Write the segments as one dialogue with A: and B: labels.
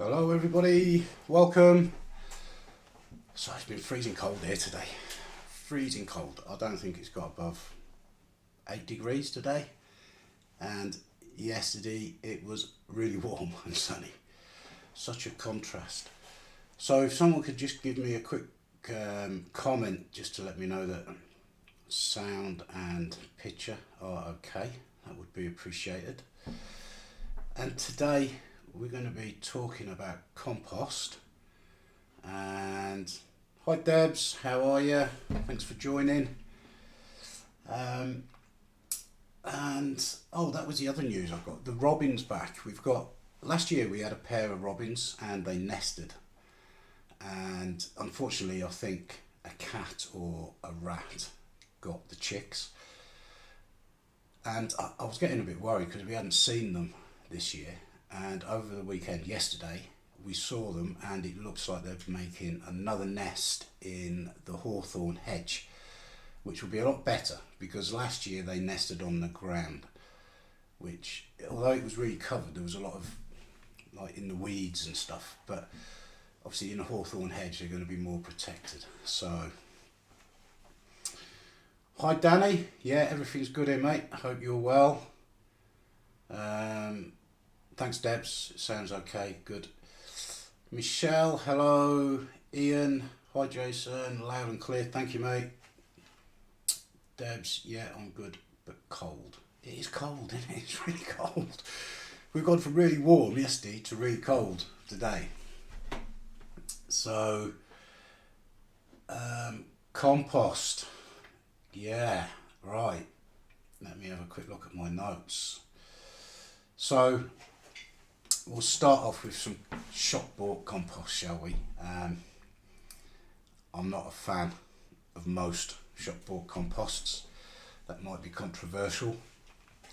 A: Hello everybody, welcome. So it's been freezing cold here today. Freezing cold. I don't think it's got above 8 degrees today. And yesterday it was really warm and sunny. Such a contrast. So if someone could just give me a quick comment just to let me know that sound and picture are okay, that would be appreciated. And today we're going to be talking about compost. And hi Debs, how are you? Thanks for joining. And oh, that was the other news I've got. The robins back. Last year we had a pair of robins and they nested. And unfortunately I think a cat or a rat got the chicks. And I was getting a bit worried because we hadn't seen them this year. And over the weekend, yesterday, we saw them and it looks like they're making another nest in the hawthorn hedge, which will be a lot better because last year they nested on the ground, which, although it was really covered, there was a lot of, like in the weeds and stuff, but obviously in a hawthorn hedge they're going to be more protected. So, hi Danny, yeah, everything's good here mate, I hope you're well. Thanks Debs, sounds okay, good. Michelle, hello. Ian, hi Jason, loud and clear, thank you mate. Debs, yeah, I'm good, but cold. It is cold, isn't it? It's really cold. We've gone from really warm yesterday to really cold today. So, compost. Yeah, right. Let me have a quick look at my notes. So, we'll start off with some shop bought compost, shall we? I'm not a fan of most shop bought composts. That might be controversial.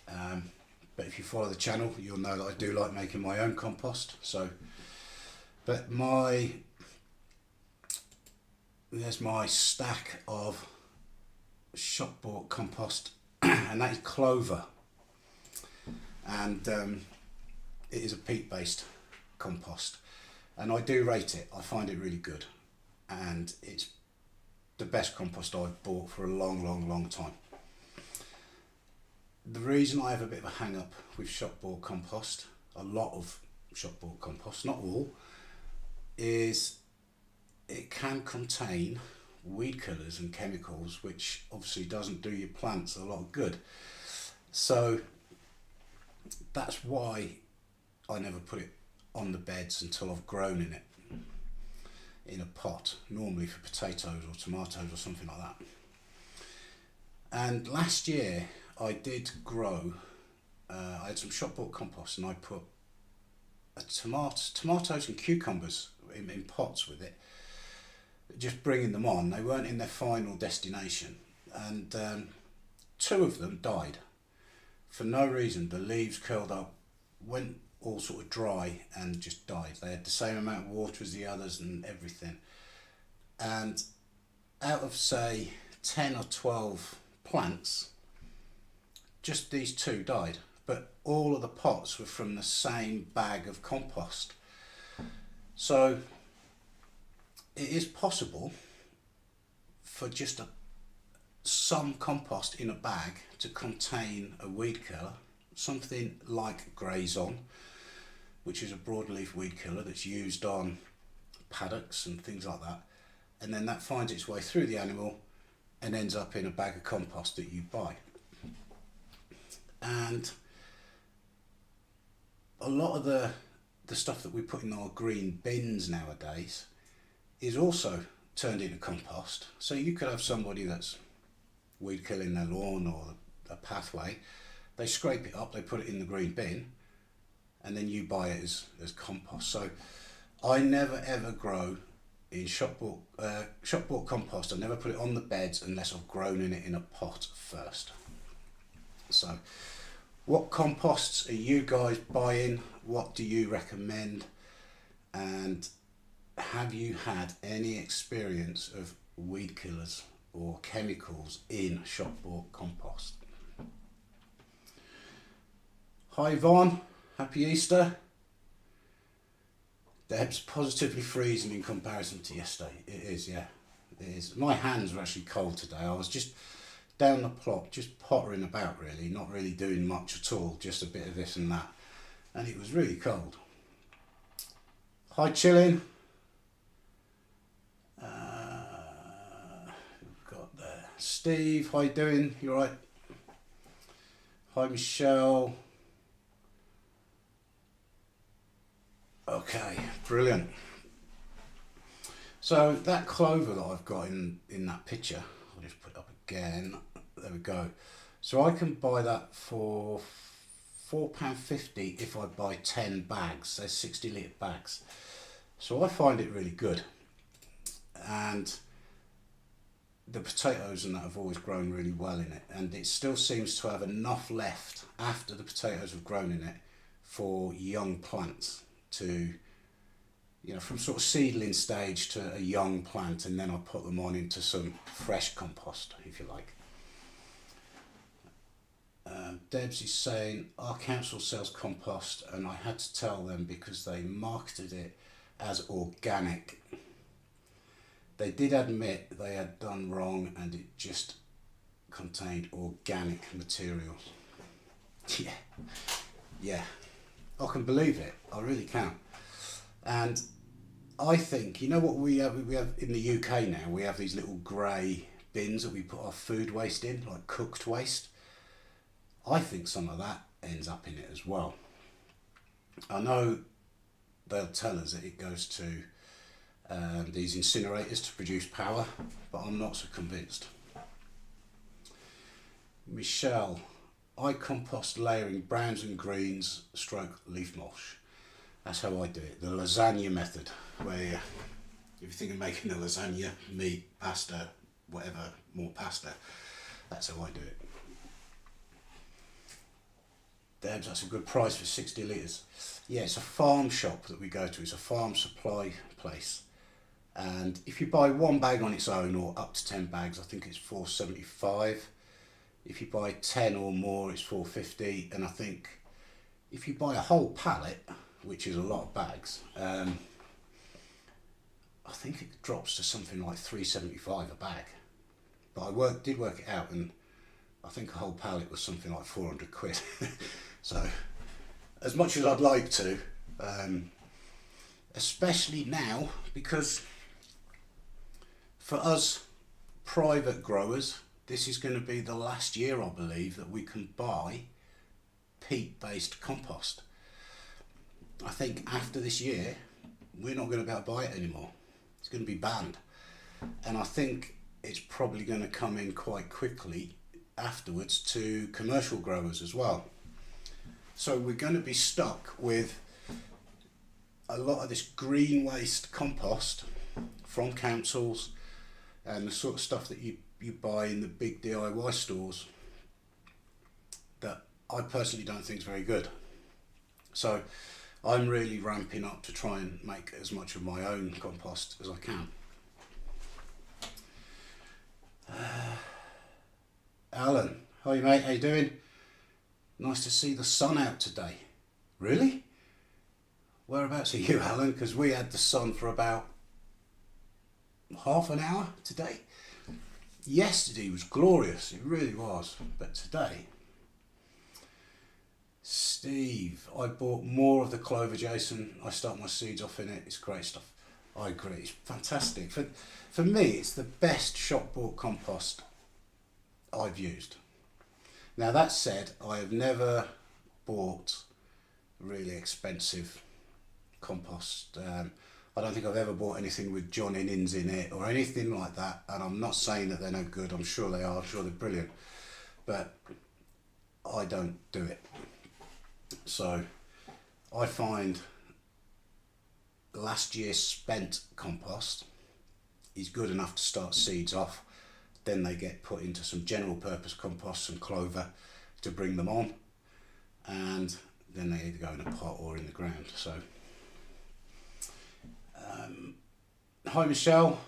A: But if you follow the channel, you'll know that I do like making my own compost. But there's my stack of shop bought compost, and that is clover. And it is a peat based compost, and I do rate it. I find it really good, and it's the best compost I've bought for a long time. The reason I have a bit of a hang up with shop bought compost, a lot of shop bought compost, not all, is it can contain weed killers and chemicals, which obviously doesn't do your plants a lot of good. So that's why I never put it on the beds until I've grown in it in a pot, normally for potatoes or tomatoes or something like that. And last year I did grow, I had some shop bought compost and I put tomatoes and cucumbers in pots with it, just bringing them on. They weren't in their final destination, and two of them died for no reason. The leaves curled up, went all sort of dry and just died. They had the same amount of water as the others and everything. And out of say 10 or 12 plants, just these two died. But all of the pots were from the same bag of compost. So it is possible for just some compost in a bag to contain a weed killer, something like Grazon, which is a broadleaf weed killer that's used on paddocks and things like that, and then that finds its way through the animal and ends up in a bag of compost that you buy. And a lot of the stuff that we put in our green bins nowadays is also turned into compost. So you could have somebody that's weed killing their lawn or a pathway, they scrape it up, they put it in the green bin, and then you buy it as compost. So I never ever grow in shop bought compost. I never put it on the beds unless I've grown in it in a pot first. So what composts are you guys buying? What do you recommend? And have you had any experience of weed killers or chemicals in shop bought compost? Hi Yvonne, happy Easter. Deb's positively freezing in comparison to yesterday. It is, yeah. It is. My hands were actually cold today. I was just down the plot, just pottering about really, not really doing much at all, just a bit of this and that. And it was really cold. Hi, chilling. We've got there. Steve, how you doing? You alright? Hi, Michelle. Okay, brilliant. So that clover that I've got in that picture, I'll just put it up again. There we go. So I can buy that for £4.50 if I buy 10 bags. They're 60-litre bags. So I find it really good. And the potatoes and that have always grown really well in it. And it still seems to have enough left after the potatoes have grown in it for young plants to, you know, from sort of seedling stage to a young plant, and then I put them on into some fresh compost, if you like. Debs is saying our council sells compost and I had to tell them because they marketed it as organic. They did admit they had done wrong and it just contained organic materials. Yeah, I can believe it, I really can. And I think, you know what we have in the UK now, we have these little grey bins that we put our food waste in, like cooked waste. I think some of that ends up in it as well. I know they'll tell us that it goes to these incinerators to produce power, but I'm not so convinced. Michelle, I compost layering browns and greens stroke leaf mulch. That's how I do it, the lasagna method, where if you think of making a lasagna, meat, pasta, whatever, more pasta, that's how I do it. Debs, that's a good price for 60 litres. Yeah, it's a farm shop that we go to. It's a farm supply place. And if you buy one bag on its own or up to 10 bags, I think it's £4.75. If you buy 10 or more, it's £4.50. And I think if you buy a whole pallet, which is a lot of bags, I think it drops to something like £3.75 a bag. But I did work it out, and I think a whole pallet was something like 400 quid. So, as much as I'd like to, especially now, because for us private growers, this is going to be the last year, I believe, that we can buy peat-based compost. I think after this year, we're not going to be able to buy it anymore. It's going to be banned. And I think it's probably going to come in quite quickly afterwards to commercial growers as well. So we're going to be stuck with a lot of this green waste compost from councils and the sort of stuff that you buy in the big DIY stores that I personally don't think is very good. So I'm really ramping up to try and make as much of my own compost as I can. Alan, hi mate, how you doing? Nice to see the sun out today. Really? Whereabouts are you, Alan? Because we had the sun for about half an hour today. Yesterday was glorious, it really was, but today... Steve, I bought more of the clover, Jason. I start my seeds off in it. It's great stuff. I agree, it's fantastic. For me, it's the best shop bought compost I've used. Now that said, I have never bought really expensive compost. I don't think I've ever bought anything with John Innings in it or anything like that. And I'm not saying that they're no good. I'm sure they are. I'm sure they're brilliant. But I don't do it. So I find last year's spent compost is good enough to start seeds off. Then they get put into some general purpose compost, some clover to bring them on, and then they either go in a pot or in the ground. So hi Michelle.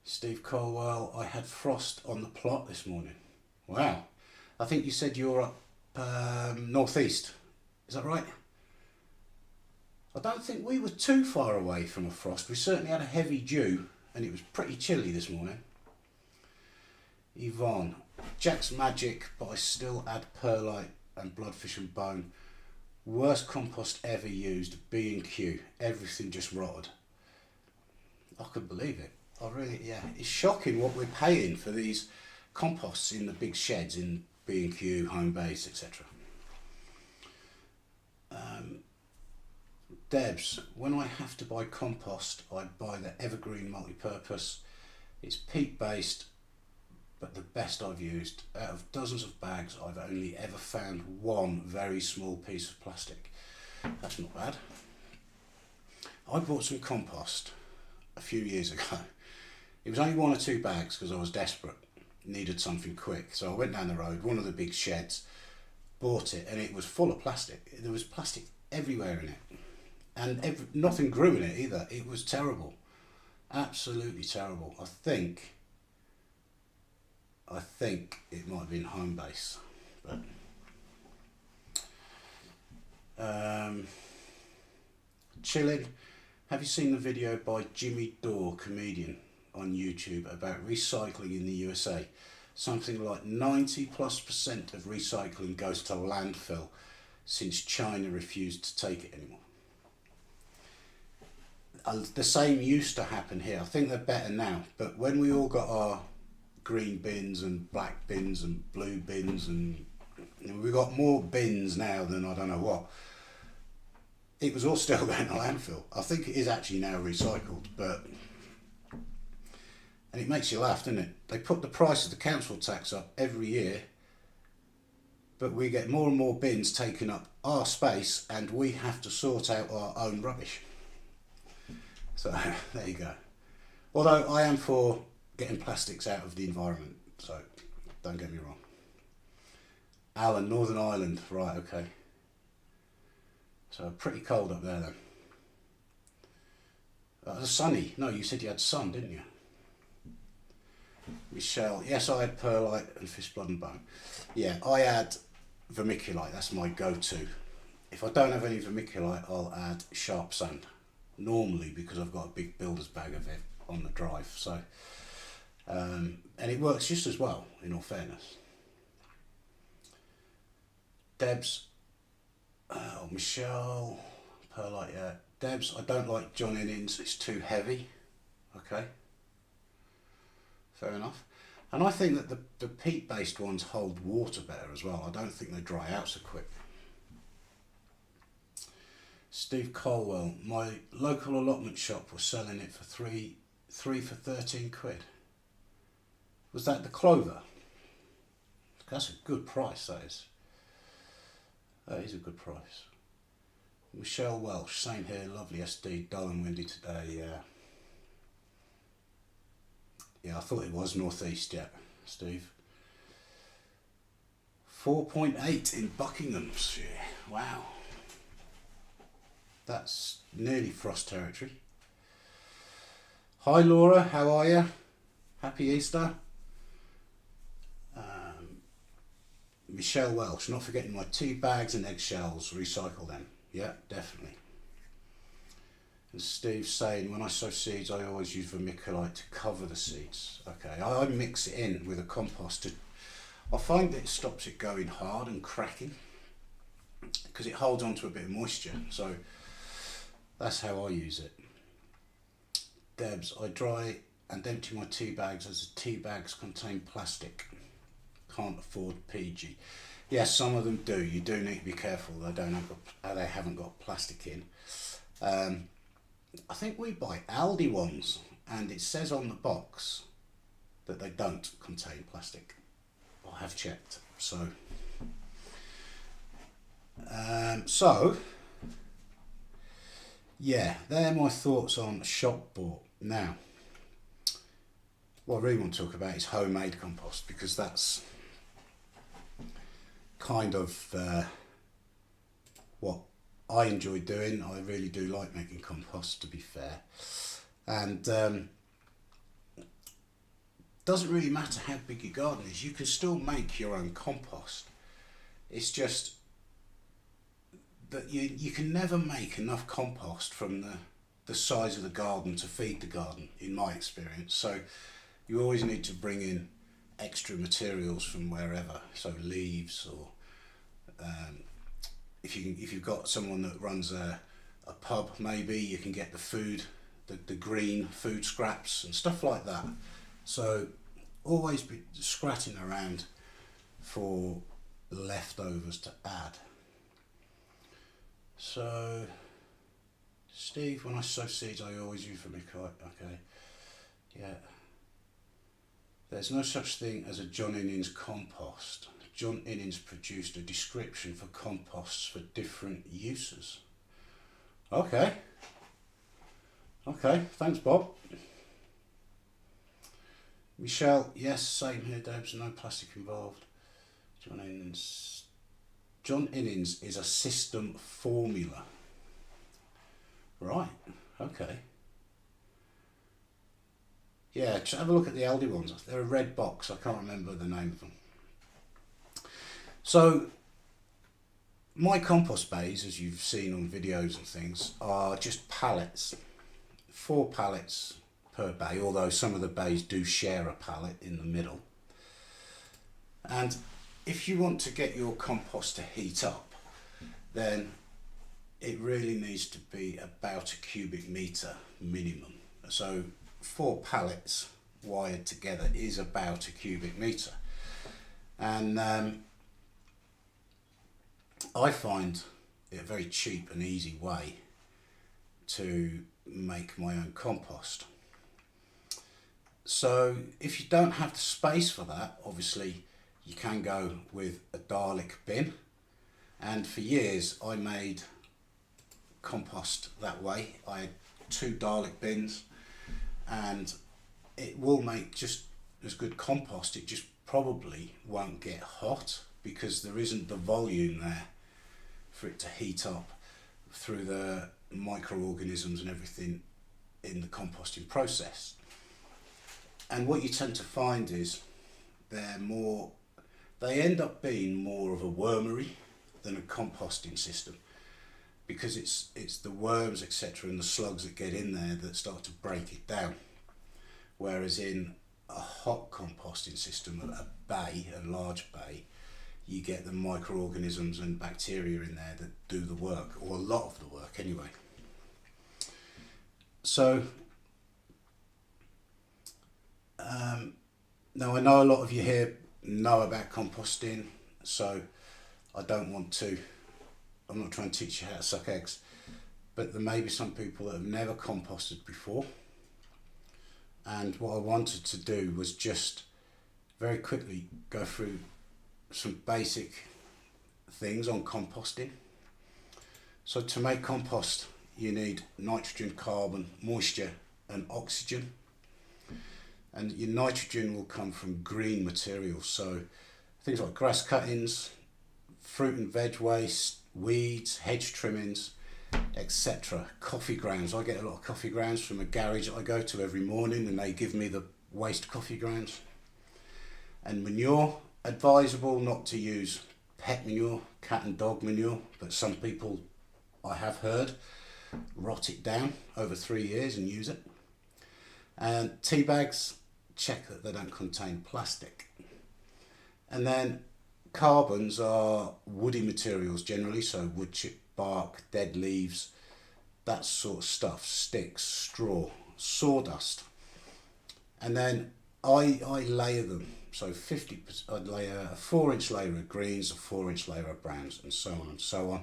A: Steve Colwell, I had frost on the plot this morning. Wow. I think you said you're up northeast, is that right? I don't think we were too far away from a frost. We certainly had a heavy dew and it was pretty chilly this morning. Yvonne, Jack's magic, but I still add perlite and bloodfish and bone. Worst compost ever used, B&Q. Everything just rotted. I couldn't believe it. I really, yeah. It's shocking what we're paying for these composts in the big sheds in B&Q, home base, etc. Debs, when I have to buy compost, I buy the Evergreen multi-purpose. It's peat based, but the best I've used. Out of dozens of bags, I've only ever found one very small piece of plastic. That's not bad. I bought some compost a few years ago. It was only 1 or 2 bags because I was desperate, needed something quick. So I went down the road, one of the big sheds, bought it, and it was full of plastic. There was plastic everywhere in it. And nothing grew in it either. It was terrible. Absolutely terrible. I think it might have been home base. But chilling. Have you seen the video by Jimmy Dore, comedian, on YouTube about recycling in the USA? Something like 90+% of recycling goes to landfill since China refused to take it anymore. The same used to happen here. I think they're better now, but when we all got our green bins and black bins and blue bins, and we've got more bins now than I don't know what, it was all still going to landfill. I think it is actually now recycled, and it makes you laugh, doesn't it? They put the price of the council tax up every year, but we get more and more bins taking up our space and we have to sort out our own rubbish. So there you go. Although I am for getting plastics out of the environment, so don't get me wrong. Alan, Northern Ireland, right, okay. So pretty cold up there then. Sunny. No, you said you had sun, didn't you? Michelle, yes, I had perlite and fish blood and bone. Yeah, I add vermiculite, that's my go-to. If I don't have any vermiculite, I'll add sharp sand. Normally, because I've got a big builder's bag of it on the drive. So, and it works just as well, in all fairness. Debs, Michelle, perlite, yeah. Debs, I don't like John Innings, it's too heavy. Okay, fair enough. And I think that the peat-based ones hold water better as well. I don't think they dry out so quick. Steve Colwell, my local allotment shop was selling it for three for 13 quid. Was that the clover? That's a good price, that is. That is a good price. Michelle Welsh, same here, lovely SD, dull and windy today, yeah. Yeah, I thought it was northeast, yeah, Steve. 4.8 in Buckinghamshire, wow. That's nearly frost territory. Hi Laura, how are you? Happy Easter. Michelle Welsh, not forgetting my tea bags and eggshells, recycle them. Yeah, definitely. And Steve's saying, when I sow seeds, I always use vermiculite to cover the seeds. Okay, I mix it in with a compost. I find that it stops it going hard and cracking because it holds on to a bit of moisture. So that's how I use it. Debs, I dry and empty my tea bags as the tea bags contain plastic. Can't afford PG. Yes, some of them do. You do need to be careful. They haven't got plastic in. I think we buy Aldi ones, and it says on the box that they don't contain plastic. I have checked. So yeah, they're my thoughts on shop bought. Now, what I really want to talk about is homemade compost, because that's kind of what I enjoy doing. I really do like making compost, to be fair, and doesn't really matter how big your garden is, you can still make your own compost. It's just that you can never make enough compost from the size of the garden to feed the garden, in my experience. So you always need to bring in extra materials from wherever, so leaves, or if you've got someone that runs a pub, maybe you can get the food, the green food scraps and stuff like that. So always be scratching around for leftovers to add. So Steve, when I sow seeds I always use vermiculite. Okay, yeah. There's no such thing as a John Innings compost. John Innings produced a description for composts for different uses. Okay. Okay, thanks Bob. Michelle, yes, same here Debs, no plastic involved. John Innings is a system formula. Right, okay. Yeah, just have a look at the Aldi ones. They're a red box, I can't remember the name of them. So, my compost bays, as you've seen on videos and things, are just pallets. 4 pallets per bay, although some of the bays do share a pallet in the middle. And if you want to get your compost to heat up, then it really needs to be about a cubic metre minimum. So 4 pallets wired together is about a cubic metre. And I find it a very cheap and easy way to make my own compost. So if you don't have the space for that, obviously you can go with a Dalek bin, and for years I made compost that way. I had 2 Dalek bins, and it will make just as good compost. It just probably won't get hot because there isn't the volume there for it to heat up through the microorganisms and everything in the composting process. And what you tend to find is they end up being more of a wormery than a composting system, because it's the worms, etc., and the slugs that get in there that start to break it down. Whereas in a hot composting system, a bay, a large bay, you get the microorganisms and bacteria in there that do the work, or a lot of the work anyway. So now I know a lot of you here know about composting, so I'm not trying to teach you how to suck eggs, but there may be some people that have never composted before. And what I wanted to do was just very quickly go through some basic things on composting. So to make compost, you need nitrogen, carbon, moisture and oxygen. And your nitrogen will come from green materials, so things like grass cuttings, fruit and veg waste, weeds, hedge trimmings, etc. Coffee grounds. I get a lot of coffee grounds from a garage that I go to every morning, and they give me the waste coffee grounds. And manure, advisable not to use pet manure, cat and dog manure, but some people, I have heard, rot it down over 3 years and use it. And tea bags, check that they don't contain plastic. And then carbons are woody materials generally, so wood chip, bark, dead leaves, that sort of stuff, sticks, straw, sawdust. And then I layer them, so 50%, I'd layer a 4-inch layer of greens, a 4-inch layer of browns, and so on and so on.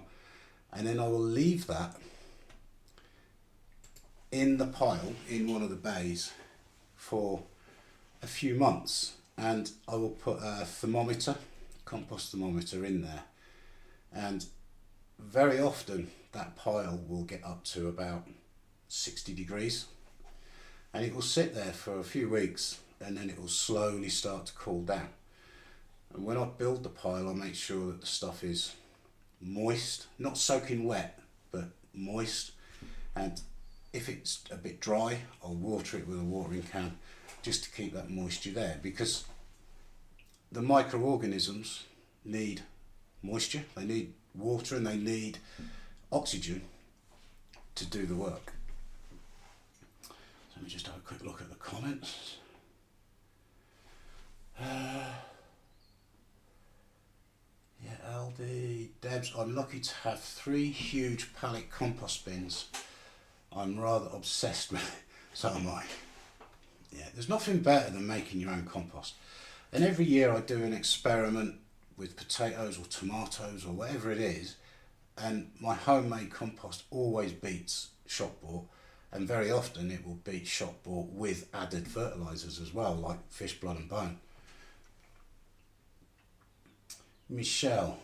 A: And then I will leave that in the pile in one of the bays for a few months, and I will put a thermometer, compost thermometer, in there, and very often that pile will get up to about 60 degrees, and it will sit there for a few weeks, and then it will slowly start to cool down. And when I build the pile, I make sure that the stuff is moist, not soaking wet, but moist. And if it's a bit dry, I'll water it with a watering can just to keep that moisture there, because the microorganisms need moisture, they need water, and they need oxygen to do the work. So let me just have a quick look at the comments. Yeah, Aldi, Debs, I'm lucky to have 3 huge pallet compost bins. I'm rather obsessed with it, so am I. Yeah, there's nothing better than making your own compost. And every year I do an experiment with potatoes or tomatoes or whatever it is, and my homemade compost always beats shop bought, and very often it will beat shop bought with added fertilisers as well, like fish blood and bone. Michelle,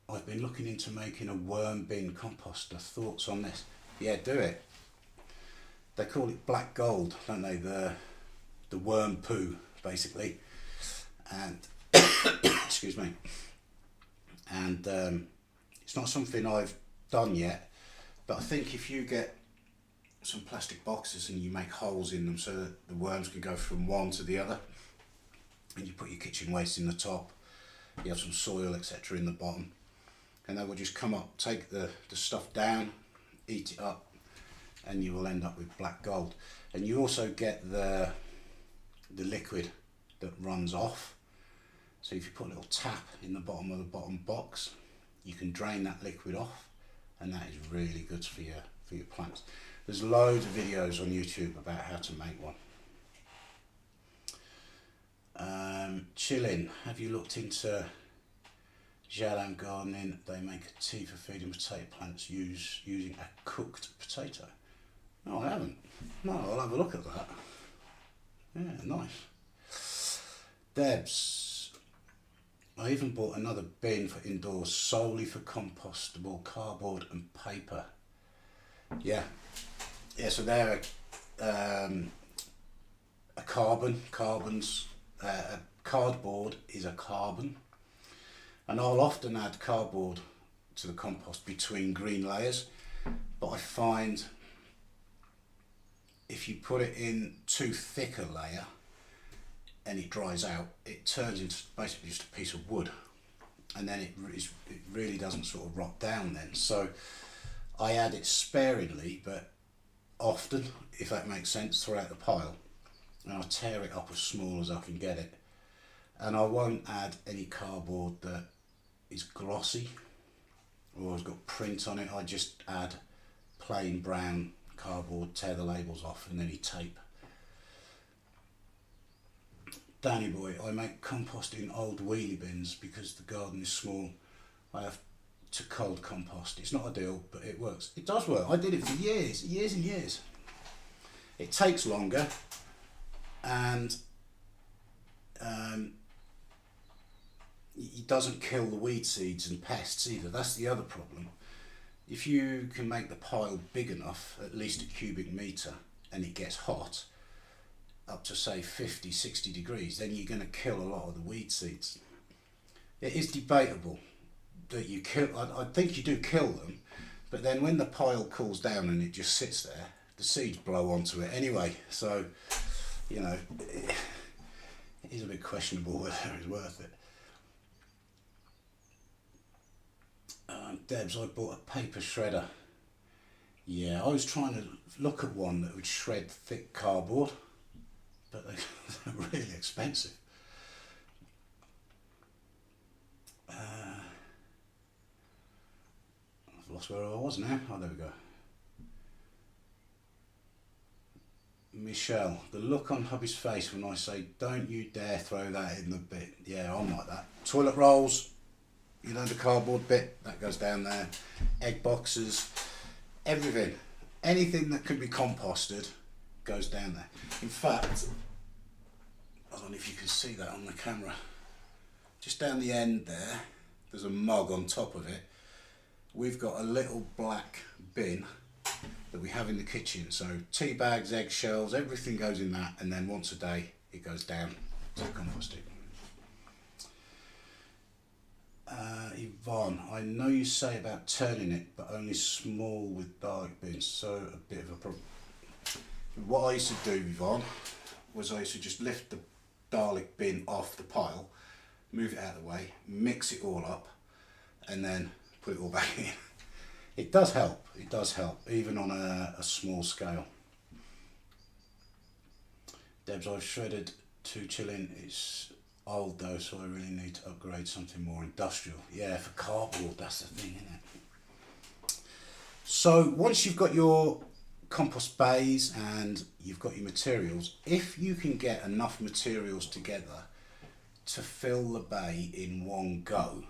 A: I've been looking into making a worm bin composter. Thoughts on this? Yeah, do it. They call it black gold, don't they? The worm poo, basically. And excuse me. And it's not something I've done yet, but I think if you get some plastic boxes and you make holes in them so that the worms can go from one to the other, and you put your kitchen waste in the top, you have some soil, etc. in the bottom, and they will just come up, take the stuff down, eat it up, and you will end up with black gold. And you also get the liquid that runs off. So if you put a little tap in the bottom of the bottom box, you can drain that liquid off, and that is really good for your plants. There's loads of videos on YouTube about how to make one. Chillin', have you looked into Jardin gardening? They make a tea for feeding potato plants using a cooked potato. No, I haven't. No, I'll have a look at that. Yeah, nice. Debs, I even bought another bin for indoors solely for compostable cardboard and paper. Yeah, so they're a cardboard is a carbon, and I'll often add cardboard to the compost between green layers, but I find if you put it in too thick a layer and it dries out, it turns into basically just a piece of wood, and then it really doesn't sort of rot down then. So I add it sparingly but often, if that makes sense, throughout the pile, and I tear it up as small as I can get it. And I won't add any cardboard that is glossy or has got print on it. I just add plain brown cardboard, tear the labels off, and any tape. Danny boy, I make compost in old wheelie bins because the garden is small. I have to cold compost. It's not ideal, but it works. It does work. I did it for years and years. It takes longer, and it doesn't kill the weed seeds and pests either. That's the other problem. If you can make the pile big enough, at least a cubic metre, and it gets hot, up to say 50, 60 degrees, then you're going to kill a lot of the weed seeds. It is debatable that you kill, I think you do kill them, but then when the pile cools down and it just sits there, the seeds blow onto it anyway. So, you know, it is a bit questionable whether it's worth it. Debs, I bought a paper shredder. Yeah, I was trying to look at one that would shred thick cardboard, but they're really expensive. I've lost where I was now. Oh, there we go. Michelle, the look on hubby's face when I say, don't you dare throw that in the bin. Yeah, I'm like that. Toilet rolls, you know, the cardboard bit, that goes down there. Egg boxes, everything. Anything that can be composted goes down there. In fact, I don't know if you can see that on the camera. Just down the end there, there's a mug on top of it. We've got a little black bin that we have in the kitchen. So tea bags, eggshells, everything goes in that, and then once a day it goes down to the composting. Yvonne, I know you say about turning it, but only small with garlic bins, so a bit of a problem. What I used to do, Yvonne, was I used to just lift the garlic bin off the pile, move it out of the way, mix it all up, and then put it all back in. It does help. It does help, even on a small scale. Debs, I've shredded to chilling. It's old though, so I really need to upgrade something more industrial. Yeah, for cardboard, that's the thing, isn't it? So once you've got your compost bays and you've got your materials, if you can get enough materials together to fill the bay in one go,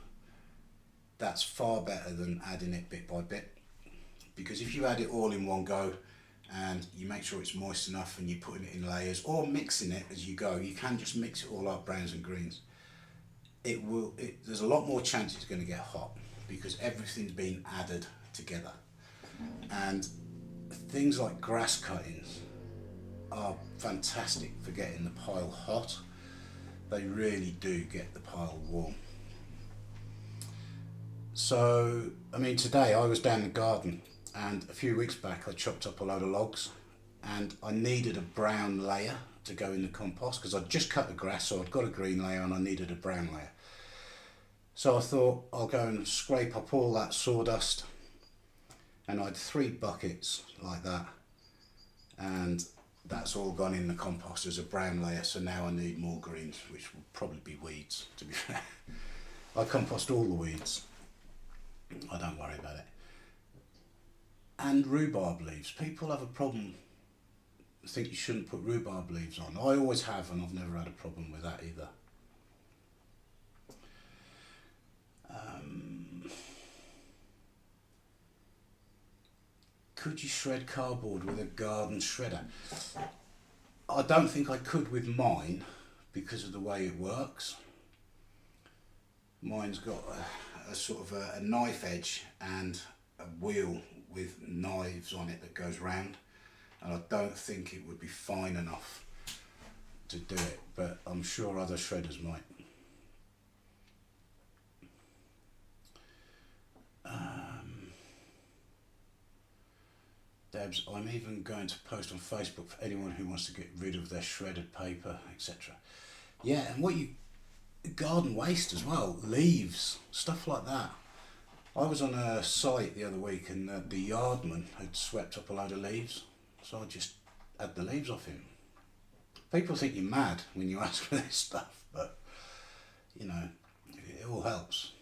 A: that's far better than adding it bit by bit. Because if you add it all in one go and you make sure it's moist enough and you're putting it in layers or mixing it as you go, you can just mix it all up, browns and greens. There's a lot more chance it's going to get hot because everything's been added together. And things like grass cuttings are fantastic for getting the pile hot. They really do get the pile warm. So, I mean, today I was down the garden and a few weeks back I chopped up a load of logs and I needed a brown layer to go in the compost because I'd just cut the grass, so I'd got a green layer and I needed a brown layer. So I thought I'll go and scrape up all that sawdust, and I had 3 buckets like that, and that's all gone in the compost as a brown layer. So now I need more greens, which will probably be weeds, to be fair. I compost all the weeds. I don't worry about it. And rhubarb leaves. People have a problem, think you shouldn't put rhubarb leaves on. I always have, and I've never had a problem with that either. Could you shred cardboard with a garden shredder? I don't think I could with mine because of the way it works. Mine's got a sort of a knife edge and a wheel with knives on it that goes round, and I don't think it would be fine enough to do it, but I'm sure other shredders might. Debs, I'm even going to post on Facebook for anyone who wants to get rid of their shredded paper, etc. Yeah, and garden waste as well, leaves, stuff like that. I was on a site the other week and the yardman had swept up a load of leaves, so I just had the leaves off him. People think you're mad when you ask for this stuff, but you know, it all helps.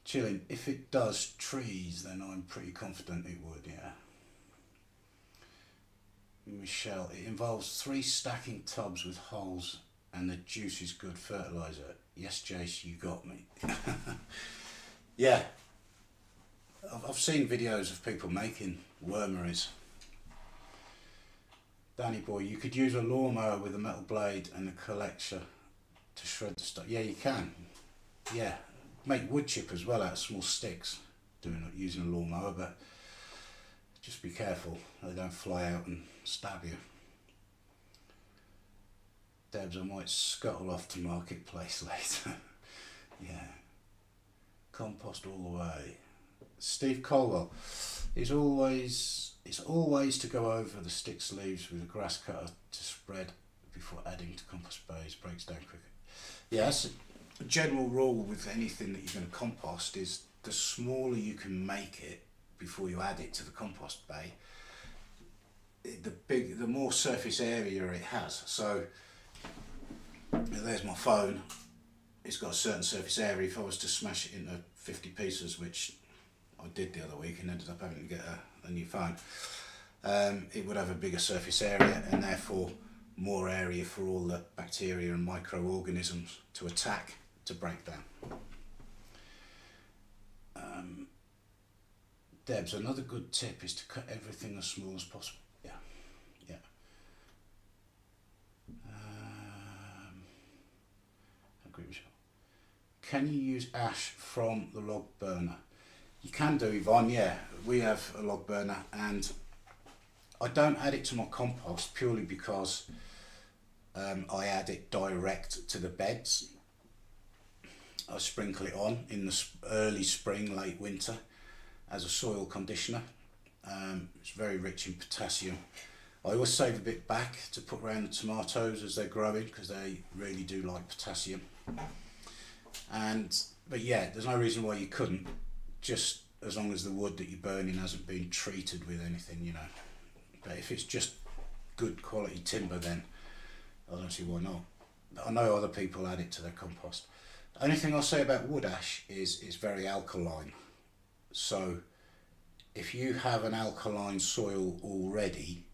A: Chilling, if it does trees, then I'm pretty confident it would, yeah. Michelle, it involves 3 stacking tubs with holes and the juice is good fertiliser. Yes, Jace, you got me. Yeah, I've seen videos of people making wormeries. Danny boy, you could use a lawnmower with a metal blade and a collector to shred the stuff. Yeah, you can. Yeah. Make wood chip as well out of small sticks using a lawnmower, but just be careful they don't fly out and stab you. Debs, I might scuttle off to marketplace later. Yeah. Compost all the way. Steve Colwell, it's always to go over the sticks leaves with a grass cutter to spread before adding to compost bays, breaks down quicker. Yeah, that's a general rule with anything that you're going to compost is the smaller you can make it before you add it to the compost bay, the more surface area it has. So there's my phone, it's got a certain surface area. If I was to smash it into 50 pieces, which I did the other week and ended up having to get a new phone, it would have a bigger surface area and therefore more area for all the bacteria and microorganisms to attack, to break down. Debs, another good tip is to cut everything as small as possible. Yeah, yeah. Agree with you. Can you use ash from the log burner? You can do, Yvonne, yeah. We have a log burner and I don't add it to my compost purely because I add it direct to the beds. I sprinkle it on in the early spring, late winter as a soil conditioner. It's very rich in potassium. I always save a bit back to put around the tomatoes as they're growing because they really do like potassium. But yeah, there's no reason why you couldn't. Just as long as the wood that you're burning hasn't been treated with anything, you know. But if it's just good quality timber, then I don't see why not. But I know other people add it to their compost. The only thing I'll say about wood ash is it's very alkaline. So if you have an alkaline soil already,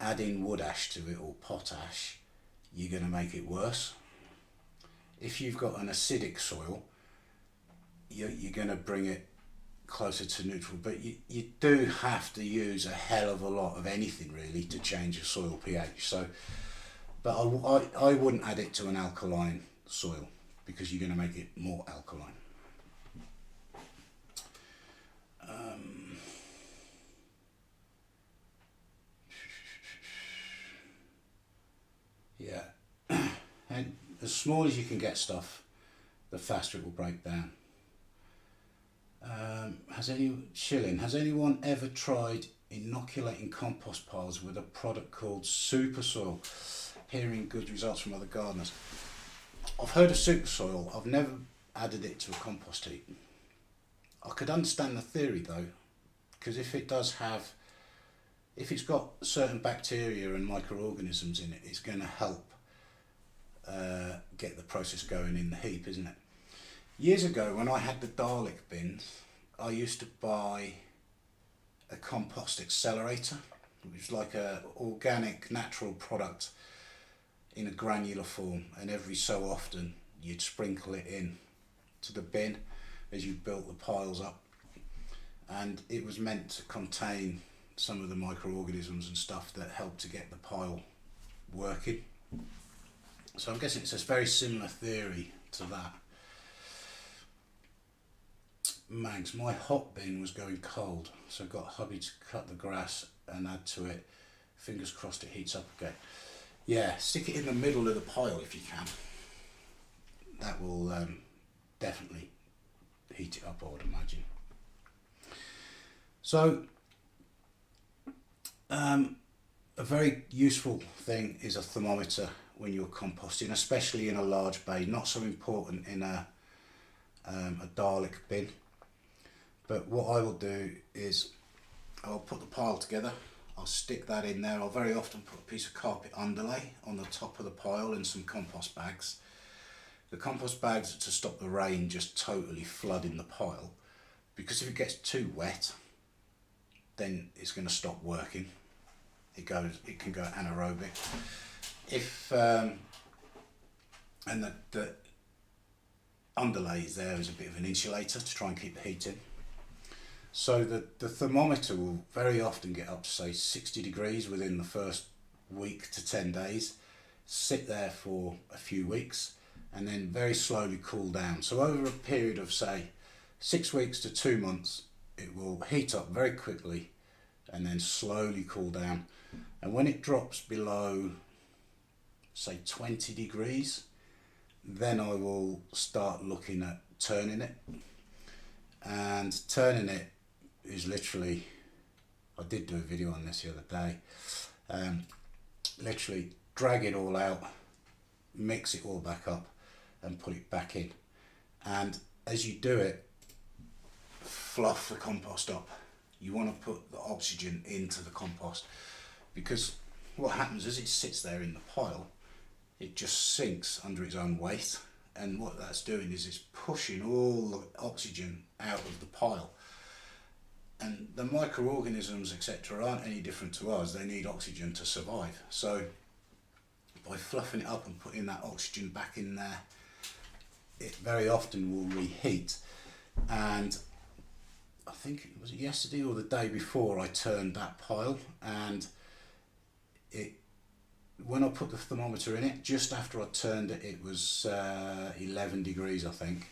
A: adding wood ash to it or potash, you're going to make it worse. If you've got an acidic soil, you're going to bring it closer to neutral, but you do have to use a hell of a lot of anything really to change your soil pH. So, but I wouldn't add it to an alkaline soil because you're going to make it more alkaline. Yeah, and as small as you can get stuff, the faster it will break down. Has anyone ever tried inoculating compost piles with a product called super soil? Hearing good results from other gardeners. I've heard of super soil. I've never added it to a compost heap. I could understand the theory though, because if it's got certain bacteria and microorganisms in it, it's going to help get the process going in the heap, isn't it? Years ago, when I had the Dalek bins, I used to buy a compost accelerator, which was like a organic, natural product in a granular form, and every so often you'd sprinkle it in to the bin as you built the piles up, and it was meant to contain some of the microorganisms and stuff that help to get the pile working. So I'm guessing it's a very similar theory to that. Mags, my hot bin was going cold, so I got hubby to cut the grass and add to it. Fingers crossed it heats up again. Yeah, stick it in the middle of the pile if you can. That will definitely heat it up, I would imagine. So a very useful thing is a thermometer when you're composting, especially in a large bay. Not so important in a Dalek bin. But what I will do is I'll put the pile together, I'll stick that in there. I'll very often put a piece of carpet underlay on the top of the pile and some compost bags. The compost bags are to stop the rain just totally flooding the pile, because if it gets too wet, then it's going to stop working. It can go anaerobic. And the underlay is there as a bit of an insulator to try and keep the heat in. So the thermometer will very often get up to say 60 degrees within the first week to 10 days, sit there for a few weeks, and then very slowly cool down. So over a period of say 6 weeks to 2 months, it will heat up very quickly and then slowly cool down. And when it drops below say 20 degrees, then I will start looking at turning it. And turning it is literally, I did do a video on this the other day, literally drag it all out, mix it all back up and put it back in. And as you do it, fluff the compost up. You want to put the oxygen into the compost, because what happens is it sits there in the pile, it just sinks under its own weight, and what that's doing is it's pushing all the oxygen out of the pile. And the microorganisms, etc., aren't any different to us. They need oxygen to survive. So by fluffing it up and putting that oxygen back in there, it very often will reheat. And I think it was yesterday or the day before I turned that pile, and when I put the thermometer in it, just after I turned it, it was 11 degrees I think,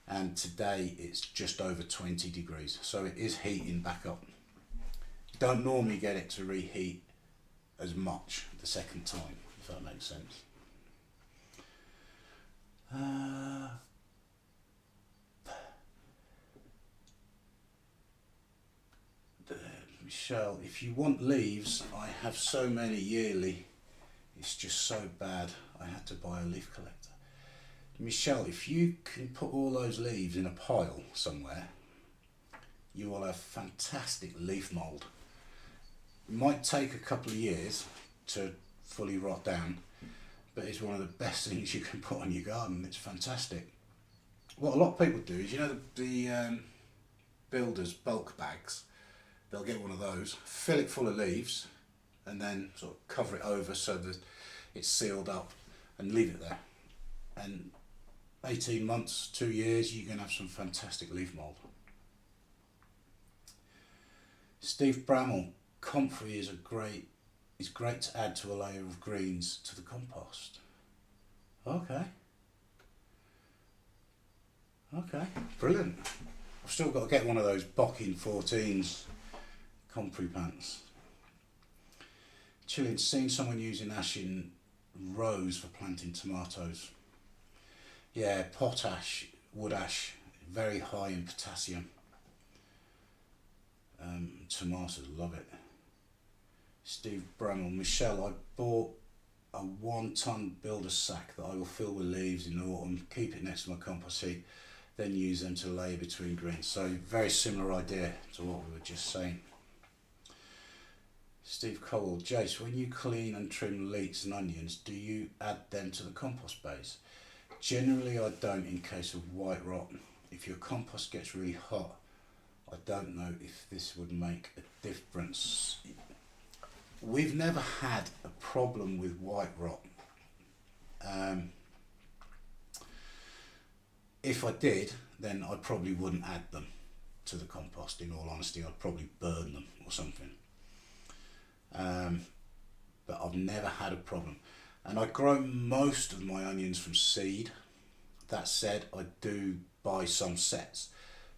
A: and today it's just over 20 degrees, so it is heating back up. You don't normally get it to reheat as much the second time, if that makes sense. Michelle, if you want leaves, I have so many yearly, it's just so bad, I had to buy a leaf collector. Michelle, if you can put all those leaves in a pile somewhere, you will have fantastic leaf mould. It might take a couple of years to fully rot down, but it's one of the best things you can put on your garden. It's fantastic. What a lot of people do is, you know, the builders bulk bags, they'll get one of those, fill it full of leaves, and then sort of cover it over so that it's sealed up and leave it there. And 18 months, 2 years, you can have some fantastic leaf mould. Steve Bramall, comfrey is great to add to a layer of greens to the compost. Okay, brilliant. I've still got to get one of those Bocking 14s comfrey pants. Chilling, seen someone using ash in rows for planting tomatoes. Yeah, potash, wood ash, very high in potassium. Tomatoes love it. Steve Bramall, Michelle, I bought a 1 ton builder sack that I will fill with leaves in autumn, keep it next to my compost heap, then use them to lay between greens. So very similar idea to what we were just saying. Steve Cole, Jace, when you clean and trim leeks and onions, do you add them to the compost base? Generally I don't, in case of white rot. If your compost gets really hot, I don't know if this would make a difference. We've never had a problem with white rot. If I did, then I probably wouldn't add them to the compost. In all honesty, I'd probably burn them or something. But I've never had a problem. And I grow most of my onions from seed. That said, I do buy some sets,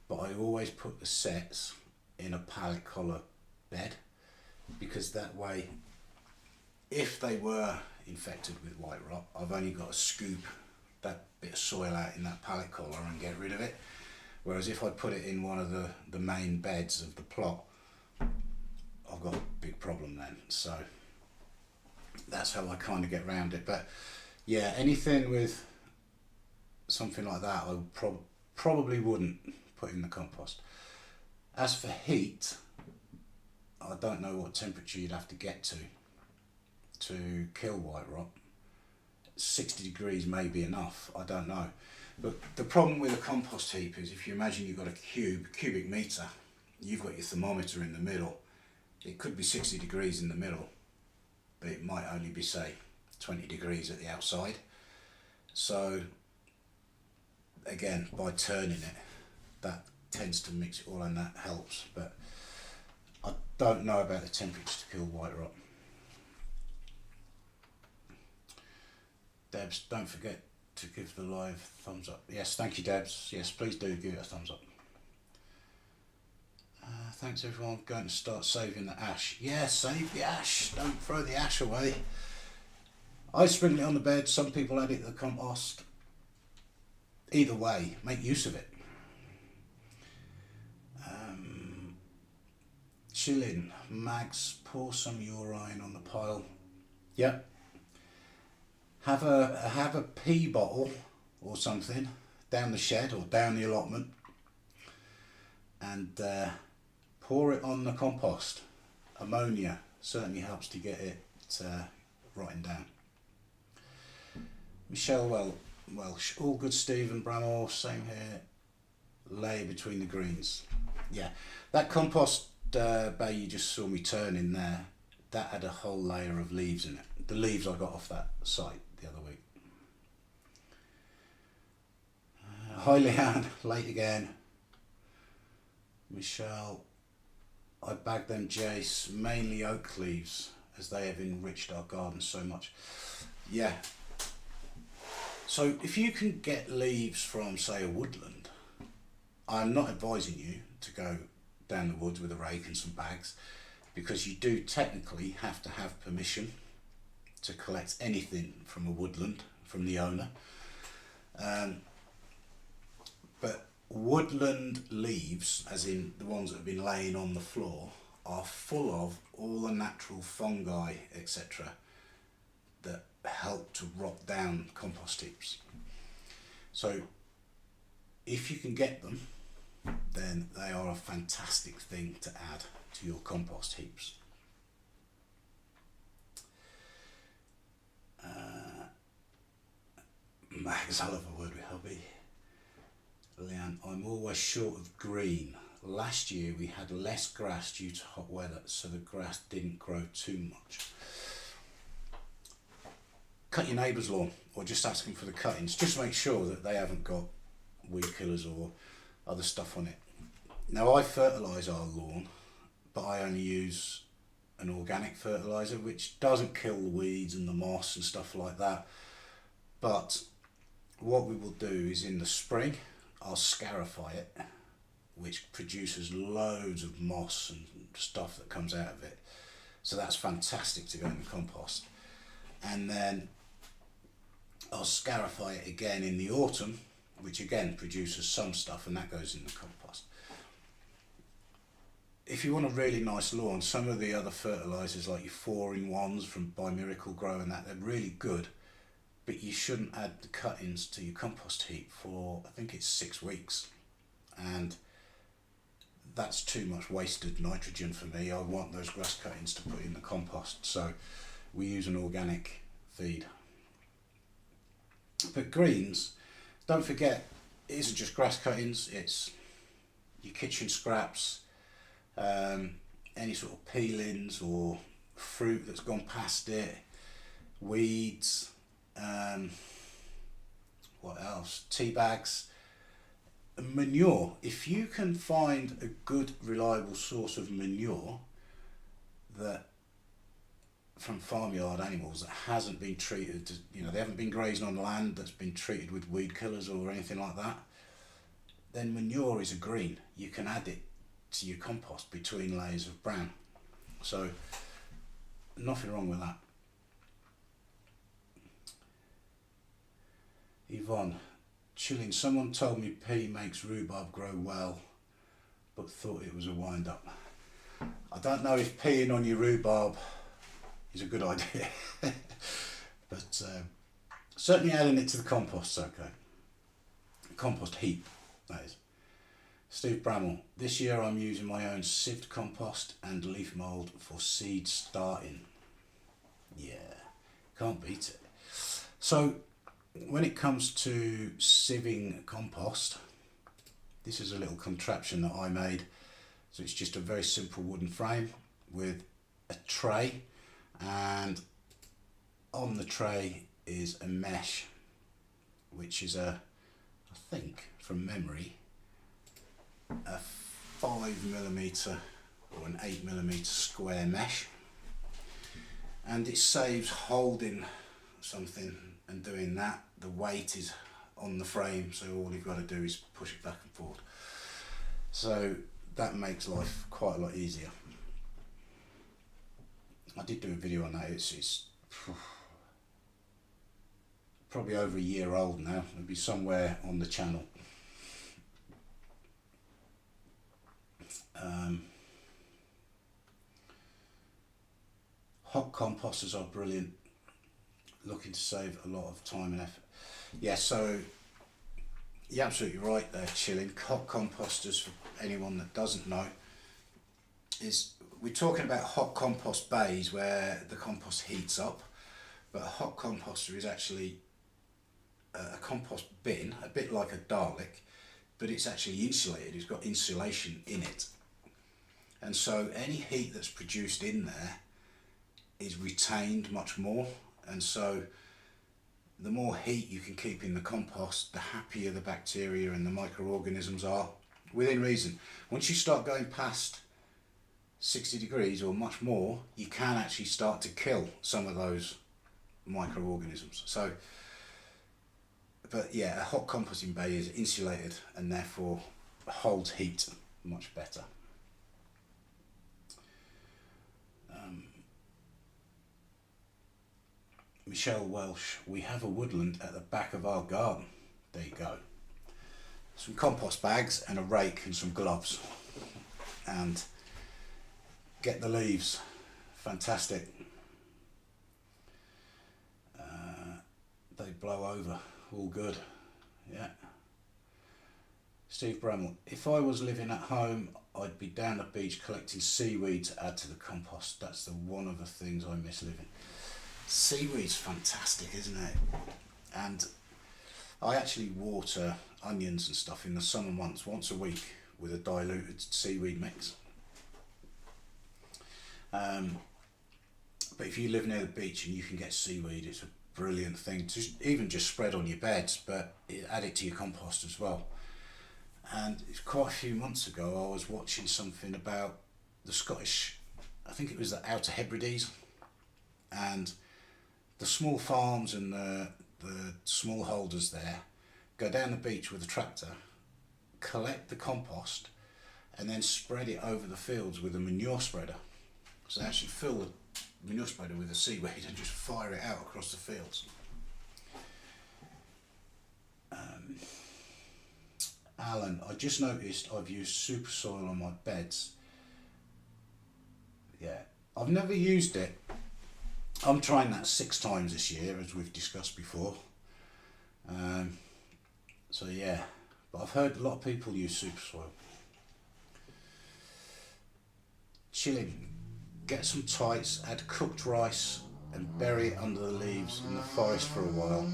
A: but I always put the sets in a pallet collar bed, because that way, if they were infected with white rot, I've only got to scoop that bit of soil out in that pallet collar and get rid of it. Whereas if I put it in one of the main beds of the plot, I've got a big problem then. So that's how I kind of get around it. But yeah, anything with something like that, I probably wouldn't put in the compost. As for heat, I don't know what temperature you'd have to get to kill white rot. 60 degrees may be enough, I don't know. But the problem with a compost heap is, if you imagine you've got a cubic metre, you've got your thermometer in the middle. It could be 60 degrees in the middle, but it might only be, say, 20 degrees at the outside. So again, by turning it, that tends to mix it all and that helps. But I don't know about the temperature to kill white rot. Debs, don't forget to give the live thumbs up. Yes, thank you, Debs. Yes, please do give it a thumbs up. Thanks everyone. Going to start saving the ash. Yeah, save the ash. Don't throw the ash away. I sprinkle it on the bed. Some people add it to the compost. Either way, make use of it. Chilling. Mags, pour some urine on the pile. Yep. Have a pee bottle or something down the shed or down the allotment, and pour it on the compost. Ammonia certainly helps to get it rotting down. Michelle Welsh, all good. Stephen Bramall, same here. Lay between the greens. Yeah, that compost bay you just saw me turn in there, that had a whole layer of leaves in it. The leaves I got off that site the other week. Hi Leanne, late again. Michelle, I bagged them, Jace, mainly oak leaves, as they have enriched our garden so much. Yeah. So if you can get leaves from, say, a woodland, I'm not advising you to go down the woods with a rake and some bags, because you do technically have to have permission to collect anything from a woodland, from the owner. But woodland leaves, as in the ones that have been laying on the floor, are full of all the natural fungi, etc., that help to rot down compost heaps. So if you can get them, then they are a fantastic thing to add to your compost heaps. Mags, I love a word with hubby. Leanne, I'm always short of green. Last year we had less grass due to hot weather, so the grass didn't grow too much. Cut your neighbour's lawn, or just ask them for the cuttings. Just make sure that they haven't got weed killers or other stuff on it. Now, I fertilise our lawn, but I only use an organic fertiliser, which doesn't kill the weeds and the moss and stuff like that. But what we will do is in the spring, I'll scarify it, which produces loads of moss and stuff that comes out of it. So that's fantastic to go in the compost. And then I'll scarify it again in the autumn, which again produces some stuff, and that goes in the compost. If you want a really nice lawn, some of the other fertilisers like your 4-in-1s from by Miracle Grow and that, they're really good, but you shouldn't add the cuttings to your compost heap for, I think it's 6 weeks, and that's too much wasted nitrogen for me. I want those grass cuttings to put in the compost, so we use an organic feed. But greens, don't forget, it isn't just grass cuttings, it's your kitchen scraps, any sort of peelings or fruit that's gone past it, weeds, what else, tea bags, manure. If you can find a good reliable source of manure that from farmyard animals that hasn't been treated, you know, they haven't been grazing on land that's been treated with weed killers or anything like that, then manure is a green. You can add it to your compost between layers of brown. So nothing wrong with that. Yvonne, chilling, someone told me pea makes rhubarb grow well, but thought it was a wind up. I don't know if peeing on your rhubarb is a good idea, but certainly adding it to the compost is okay. Compost heap, that is. Steve Bramall, this year I'm using my own sieved compost and leaf mould for seed starting. Yeah, can't beat it. So when it comes to sieving compost, this is a little contraption that I made. So it's just a very simple wooden frame with a tray, and on the tray is a mesh, which is I think from memory, a 5mm or an 8mm square mesh, and it saves holding something and doing that. The weight is on the frame, so all you've got to do is push it back and forth. So that makes life quite a lot easier. I did do a video on that. It's probably over a year old now. It'll be somewhere on the channel. Hot composters are brilliant. Looking to save a lot of time and effort. Yeah, so you're absolutely right there, Chilling. Hot composters, for anyone that doesn't know, is we're talking about hot compost bays where the compost heats up, but a hot composter is actually a compost bin, a bit like a Dalek, but it's actually insulated. It's got insulation in it, and so any heat that's produced in there is retained much more, and so the more heat you can keep in the compost, the happier the bacteria and the microorganisms are, within reason. Once you start going past 60 degrees or much more, you can actually start to kill some of those microorganisms. So, but yeah, a hot composting bay is insulated and therefore holds heat much better. Michelle Welsh, we have a woodland at the back of our garden. There you go. Some compost bags and a rake and some gloves. And get the leaves. Fantastic. They blow over. All good. Yeah. Steve Bramall, if I was living at home, I'd be down the beach collecting seaweed to add to the compost. That's one of the things I miss living. Seaweed's fantastic, isn't it? And I actually water onions and stuff in the summer months once a week with a diluted seaweed mix. But if you live near the beach and you can get seaweed, it's a brilliant thing to even just spread on your beds, but add it to your compost as well. And it's quite a few months ago I was watching something about the Scottish, I think it was the Outer Hebrides, and the small farms and the small holders there go down the beach with a tractor, collect the compost, and then spread it over the fields with a manure spreader. So they actually fill the manure spreader with the seaweed and just fire it out across the fields. Alan, I just noticed I've used super soil on my beds. Yeah, I've never used it. I'm trying that 6 times this year, as we've discussed before. So yeah, but I've heard a lot of people use super soil. Chilling. Get some tights, add cooked rice and bury it under the leaves in the forest for a while.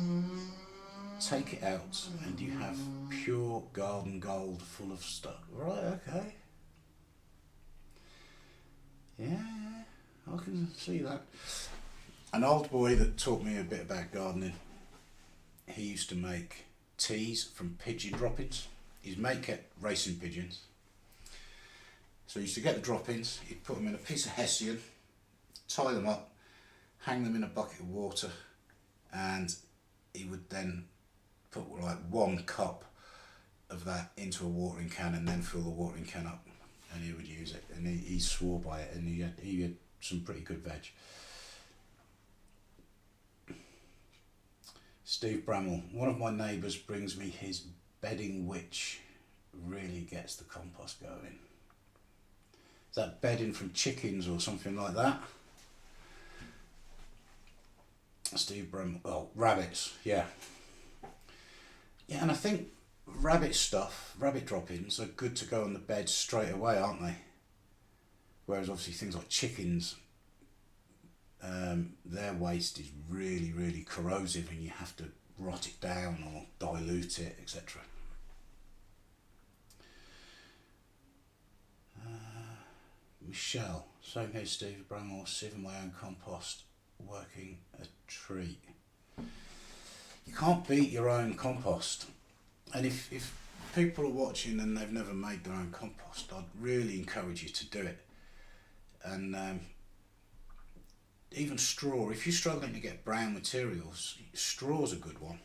A: Take it out and you have pure garden gold full of stuff. Right, okay. Yeah, I can see that. An old boy that taught me a bit about gardening, he used to make teas from pigeon droppings. His mate kept racing pigeons. So he used to get the droppings, he'd put them in a piece of hessian, tie them up, hang them in a bucket of water, and he would then put like 1 cup of that into a watering can and then fill the watering can up, and he would use it, and he swore by it, and he had some pretty good veg. Steve Bramall, one of my neighbours brings me his bedding, which really gets the compost going. Is that bedding from chickens or something like that? Steve Bramall, oh, rabbits, yeah. Yeah, and I think rabbit droppings are good to go on the bed straight away, aren't they? Whereas obviously things like chickens, their waste is really, really corrosive and you have to rot it down or dilute it, etc. Michelle, same here, Steve Bramall, sieving my own compost, working a treat. You can't beat your own compost. And if people are watching and they've never made their own compost, I'd really encourage you to do it. And even straw, if you're struggling to get brown materials, straw's a good one.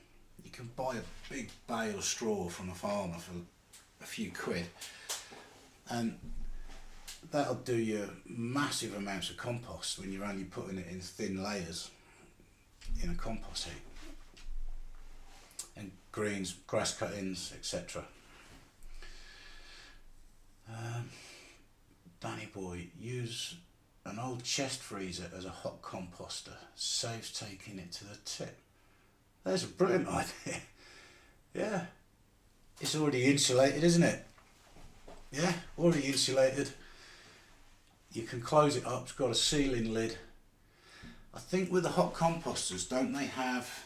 A: You can buy a big bale of straw from a farmer for a few quid, and that'll do you massive amounts of compost when you're only putting it in thin layers in a compost heap. And greens, grass cuttings, etc. Danny boy, use an old chest freezer as a hot composter. Saves taking it to the tip. That's a brilliant idea. Yeah. It's already insulated, isn't it? Yeah, already insulated. You can close it up, it's got a sealing lid. I think with the hot composters, don't they have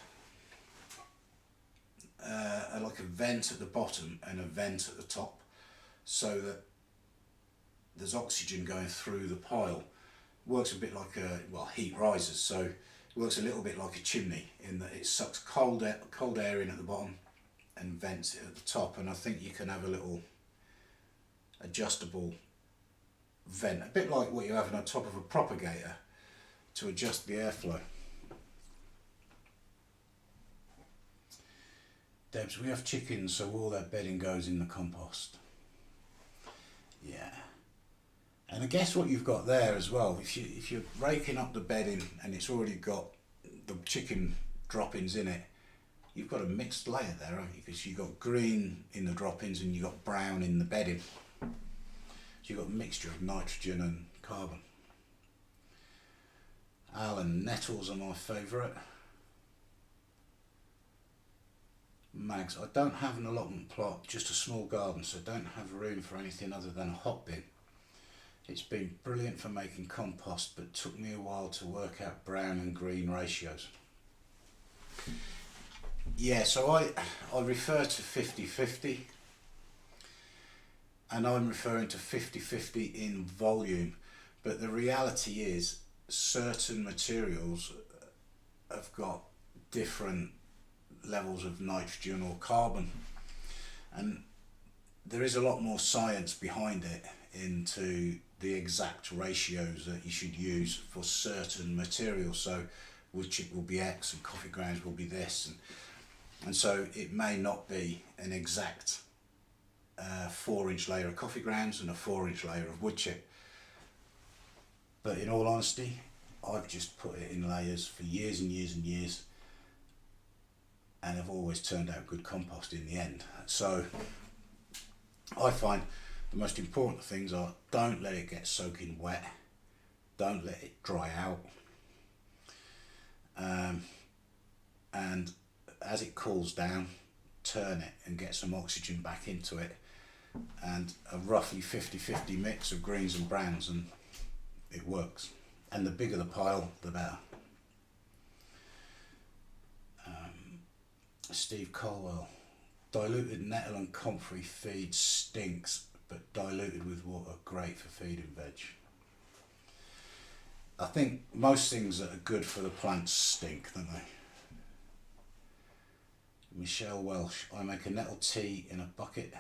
A: like a vent at the bottom and a vent at the top, so that there's oxygen going through the pile? Works a bit like heat rises, so it works a little bit like a chimney in that it sucks cold air in at the bottom and vents it at the top. And I think you can have a little adjustable vent, a bit like what you have on top of a propagator, to adjust the airflow. Debs, we have chickens, so all that bedding goes in the compost. Yeah. And I guess what you've got there as well, if you're raking up the bedding and it's already got the chicken droppings in it, you've got a mixed layer there, haven't you? Because you've got green in the droppings and you've got brown in the bedding. So you've got a mixture of nitrogen and carbon. Alan, nettles are my favourite. Mags, I don't have an allotment plot, just a small garden, so don't have room for anything other than a hot bin. It's been brilliant for making compost, but took me a while to work out brown and green ratios. Yeah, so I refer to 50-50, and I'm referring to 50-50 in volume, but the reality is certain materials have got different levels of nitrogen or carbon, and there is a lot more science behind it into the exact ratios that you should use for certain materials. So wood chip will be X and coffee grounds will be this, and so it may not be an exact 4-inch layer of coffee grounds and a 4-inch layer of wood chip, but in all honesty I've just put it in layers for years and years and years, and have always turned out good compost in the end. So I find the most important things are, don't let it get soaking wet, don't let it dry out, and as it cools down, turn it and get some oxygen back into it, and a roughly 50-50 mix of greens and browns, and it works. And the bigger the pile, the better. Steve Colwell, diluted nettle and comfrey feed stinks, but diluted with water, great for feeding veg. I think most things that are good for the plants stink, don't they? Michelle Welsh, I make a nettle tea in a bucket,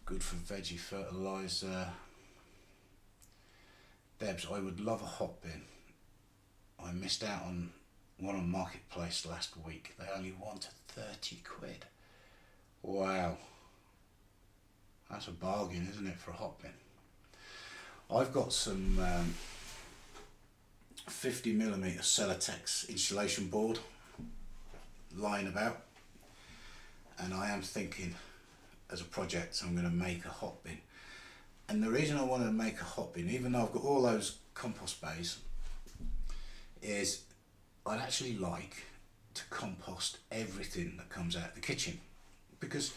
A: good for veggie fertiliser. Debs, I would love a hot bin. I missed out on one on Marketplace last week. They only wanted 30 quid. Wow. That's a bargain, isn't it, for a hot bin? I've got some 50mm Celotex insulation board lying about, and I am thinking as a project I'm going to make a hot bin. And the reason I want to make a hot bin, even though I've got all those compost bays, is I'd actually like to compost everything that comes out of the kitchen, because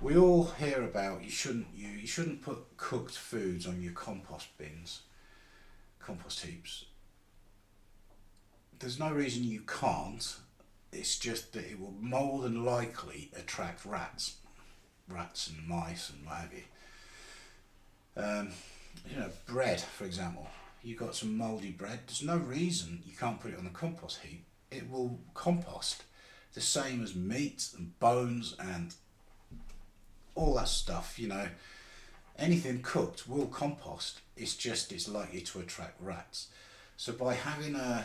A: we all hear about you shouldn't put cooked foods on your compost bins, compost heaps. There's no reason you can't. It's just that it will more than likely attract rats and mice and what have you. You know, bread, for example. You've got some mouldy bread. There's no reason you can't put it on the compost heap. It will compost the same as meat and bones and all that stuff. You know, anything cooked will compost. It's just it's likely to attract rats. So by having a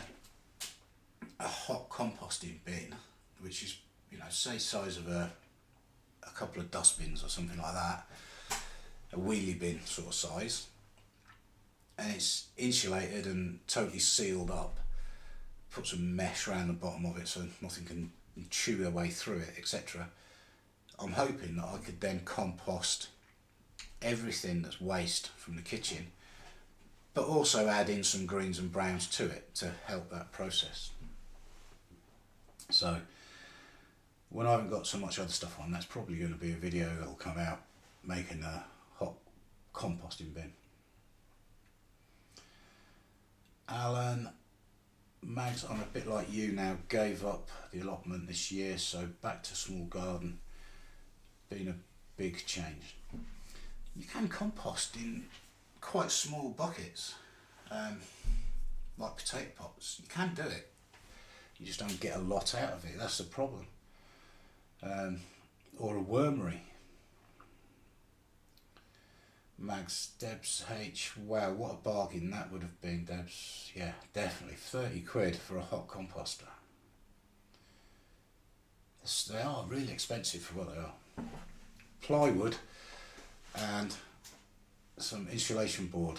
A: hot composting bin, which is, you know, say size of a couple of dustbins or something like that, a wheelie bin sort of size, and it's insulated and totally sealed up, put some mesh around the bottom of it so nothing can chew their way through it, etc. I'm hoping that I could then compost everything that's waste from the kitchen, but also add in some greens and browns to it to help that process. So when I haven't got so much other stuff on, that's probably going to be a video that will come out making a hot composting bin. Alan, Mags, I'm a bit like you now, gave up the allotment this year, so back to small garden. Been a big change. You can compost in quite small buckets, like potato pots. You can do it. You just don't get a lot out of it, that's the problem. Or a wormery. Mags, Debs H, wow, what a bargain that would have been, Debs. Yeah, definitely, 30 quid for a hot composter. They are really expensive for what they are. Plywood and some insulation board,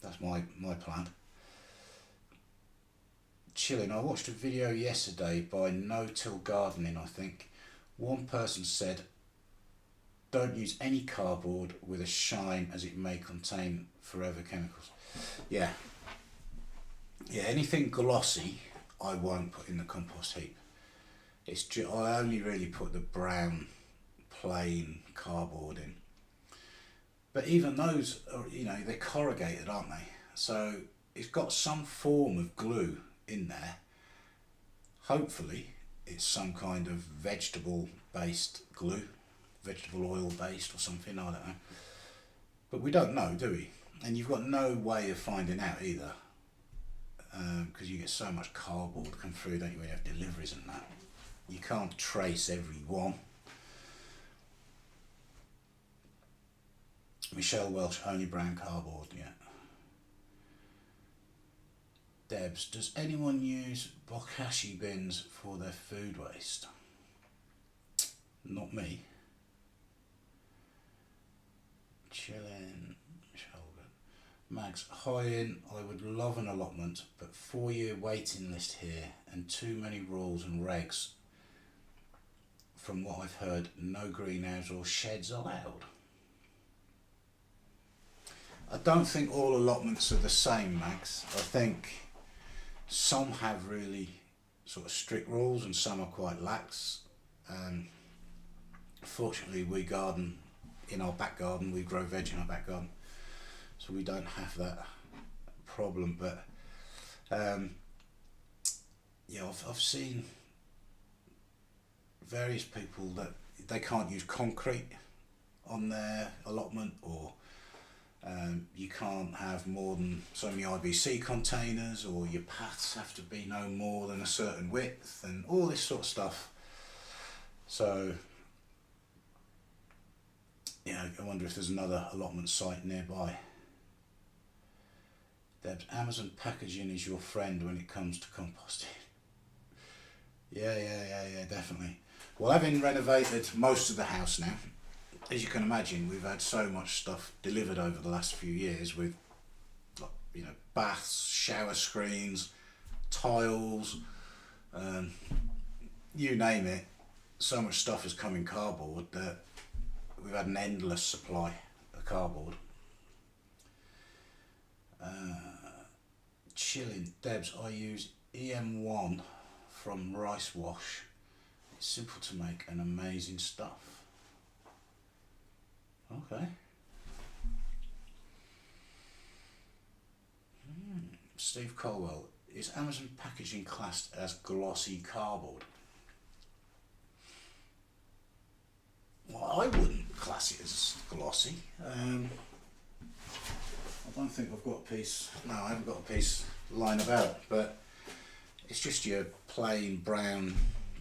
A: that's my plan. Chilling, I watched a video yesterday by No Till Gardening, I think. One person said, don't use any cardboard with a shine as it may contain forever chemicals. Yeah, anything glossy I won't put in the compost heap. I only really put the brown plain cardboard in. But even those are, they're corrugated, aren't they? So it's got some form of glue in there. Hopefully it's some kind of vegetable based glue, vegetable oil based or something, I don't know. But we don't know, do we? And you've got no way of finding out either, because you get so much cardboard come through, don't you, when you have deliveries and that. You can't trace every one. Michelle Welsh, only brown cardboard, yeah. Debs, does anyone use bokashi bins for their food waste? Not me. Chillin'. Mags, hi in, I would love an allotment, but 4-year waiting list here and too many rules and regs. From what I've heard, no greenhouse or sheds allowed. I don't think all allotments are the same, Mags. I think some have really sort of strict rules and some are quite lax. Fortunately, we garden in our back garden, we grow veg in our back garden, so we don't have that problem. But yeah, I've seen various people that they can't use concrete on their allotment, or you can't have more than so many IBC containers, or your paths have to be no more than a certain width, and all this sort of stuff. So yeah, I wonder if there's another allotment site nearby. Debs, Amazon packaging is your friend when it comes to composting. Yeah, definitely. Well, having renovated most of the house now, as you can imagine, we've had so much stuff delivered over the last few years with, baths, shower screens, tiles, you name it. So much stuff has come in cardboard that we've had an endless supply of cardboard. Chilling. Debs, I use EM1 from Rice Wash. It's simple to make and amazing stuff. Okay. Steve Colwell, is Amazon packaging classed as glossy cardboard? Well, I wouldn't class it as glossy. I don't think I've got a piece. No, I haven't got a piece lying about, but it's just your plain brown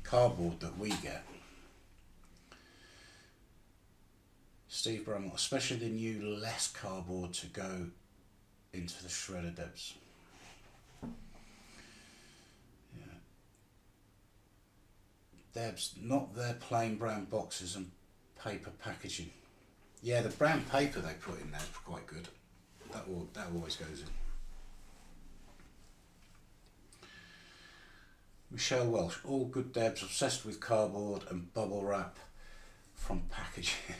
A: cardboard that we get. Steve Bramwell, especially the new less cardboard to go into the shredder, Debs. Yeah. Debs, not their plain brown boxes and paper packaging. Yeah, the brown paper they put in there is quite good. That always goes in. Michelle Welsh, all good Debs, obsessed with cardboard and bubble wrap from packaging.